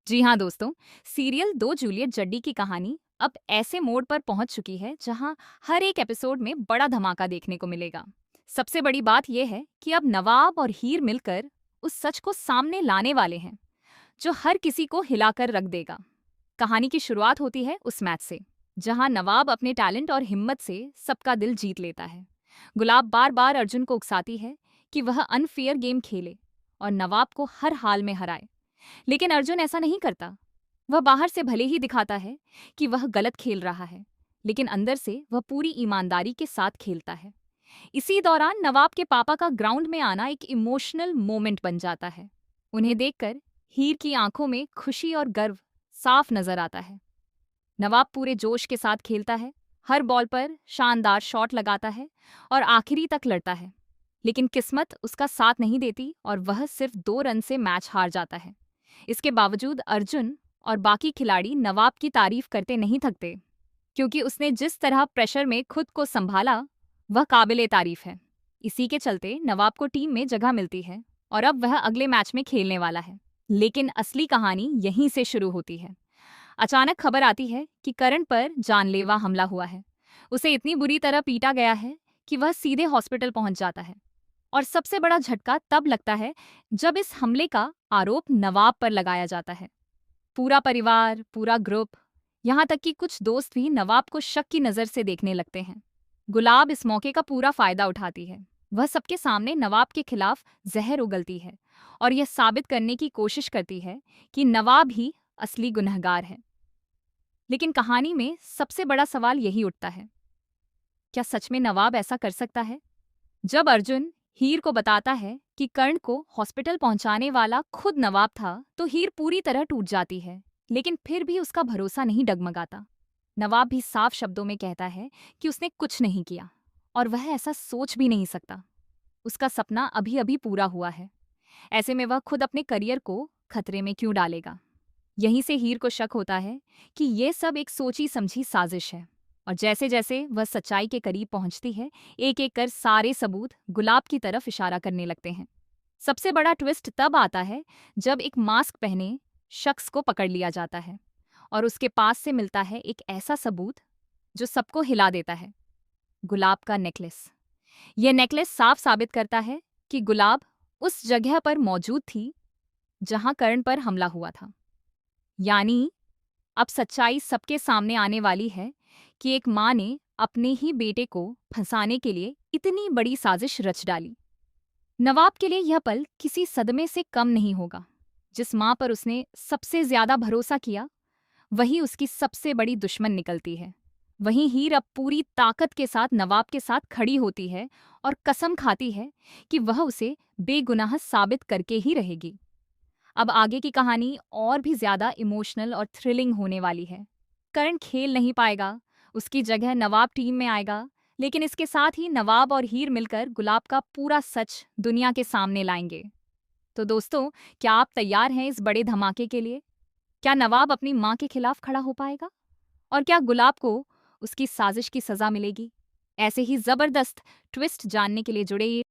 जी हाँ दोस्तों, सीरियल दो जूलियट जड्डी की कहानी अब ऐसे मोड़ पर पहुंच चुकी है जहां हर एक एपिसोड में बड़ा धमाका देखने को मिलेगा। सबसे बड़ी बात यह है कि अब नवाब और हीर मिलकर उस सच को सामने लाने वाले हैं जो हर किसी को हिलाकर रख देगा। कहानी की शुरुआत होती है उस मैच से जहां नवाब अपने टैलेंट और हिम्मत से सबका दिल जीत लेता है। गुलाब बार बार अर्जुन को उकसाती है कि वह अनफेयर गेम खेले और नवाब को हर हाल में हराए, लेकिन अर्जुन ऐसा नहीं करता। वह बाहर से भले ही दिखाता है कि वह गलत खेल रहा है, लेकिन अंदर से वह पूरी ईमानदारी के साथ खेलता है। इसी दौरान नवाब के पापा का ग्राउंड में आना एक इमोशनल मोमेंट बन जाता है। उन्हें देखकर हीर की आंखों में खुशी और गर्व साफ नजर आता है। नवाब पूरे जोश के साथ खेलता है, हर बॉल पर शानदार शॉट लगाता है और आखिरी तक लड़ता है, लेकिन किस्मत उसका साथ नहीं देती और वह सिर्फ 2 रन से मैच हार जाता है। इसके बावजूद अर्जुन और बाकी खिलाड़ी नवाब की तारीफ करते नहीं थकते, क्योंकि उसने जिस तरह प्रेशर में खुद को संभाला वह काबिले तारीफ है। इसी के चलते नवाब को टीम में जगह मिलती है और अब वह अगले मैच में खेलने वाला है। लेकिन असली कहानी यहीं से शुरू होती है। अचानक खबर आती है कि करण पर जानलेवा हमला हुआ है। उसे इतनी बुरी तरह पीटा गया है कि वह सीधे हॉस्पिटल पहुंच जाता है। और सबसे बड़ा झटका तब लगता है जब इस हमले का आरोप नवाब पर लगाया जाता है। पूरा परिवार, पूरा ग्रुप, यहाँ तक कि कुछ दोस्त भी नवाब को शक की नजर से देखने लगते हैं। गुलाब इस मौके का पूरा फायदा उठाती है। वह सबके सामने नवाब के खिलाफ जहर उगलती है और यह साबित करने की कोशिश करती है कि नवाब ही असली गुनहगार है। लेकिन कहानी में सबसे बड़ा सवाल यही उठता है, क्या सच में नवाब ऐसा कर सकता है? जब अर्जुन हीर को बताता है कि कर्ण को हॉस्पिटल पहुंचाने वाला खुद नवाब था, तो हीर पूरी तरह टूट जाती है, लेकिन फिर भी उसका भरोसा नहीं डगमगाता। नवाब भी साफ शब्दों में कहता है कि उसने कुछ नहीं किया और वह ऐसा सोच भी नहीं सकता। उसका सपना अभी अभी पूरा हुआ है, ऐसे में वह खुद अपने करियर को खतरे में क्यों डालेगा? यहीं से हीर को शक होता है कि यह सब एक सोची समझी साजिश है। और जैसे जैसे वह सच्चाई के करीब पहुंचती है, एक एक कर सारे सबूत गुलाब की तरफ इशारा करने लगते हैं। सबसे बड़ा ट्विस्ट तब आता है जब एक मास्क पहने शख्स को पकड़ लिया जाता है और उसके पास से मिलता है एक ऐसा सबूत जो सबको हिला देता है, गुलाब का नेकलेस। यह नेकलेस साफ साबित करता है कि गुलाब उस जगह पर मौजूद थी जहां कर्ण पर हमला हुआ था। यानी अब सच्चाई सबके सामने आने वाली है कि एक माँ ने अपने ही बेटे को फंसाने के लिए इतनी बड़ी साजिश रच डाली। नवाब के लिए यह पल किसी सदमे से कम नहीं होगा। जिस माँ पर उसने सबसे ज्यादा भरोसा किया, वही उसकी सबसे बड़ी दुश्मन निकलती है। वहीं हीर अब पूरी ताकत के साथ नवाब के साथ खड़ी होती है और कसम खाती है कि वह उसे बेगुनाह साबित करके ही रहेगी। अब आगे की कहानी और भी ज्यादा इमोशनल और थ्रिलिंग होने वाली है। करण खेल नहीं पाएगा, उसकी जगह नवाब टीम में आएगा, लेकिन इसके साथ ही नवाब और हीर मिलकर गुलाब का पूरा सच दुनिया के सामने लाएंगे। तो दोस्तों, क्या आप तैयार हैं इस बड़े धमाके के लिए? क्या नवाब अपनी माँ के खिलाफ खड़ा हो पाएगा? और क्या गुलाब को उसकी साजिश की सजा मिलेगी? ऐसे ही जबरदस्त ट्विस्ट जानने के लिए जुड़े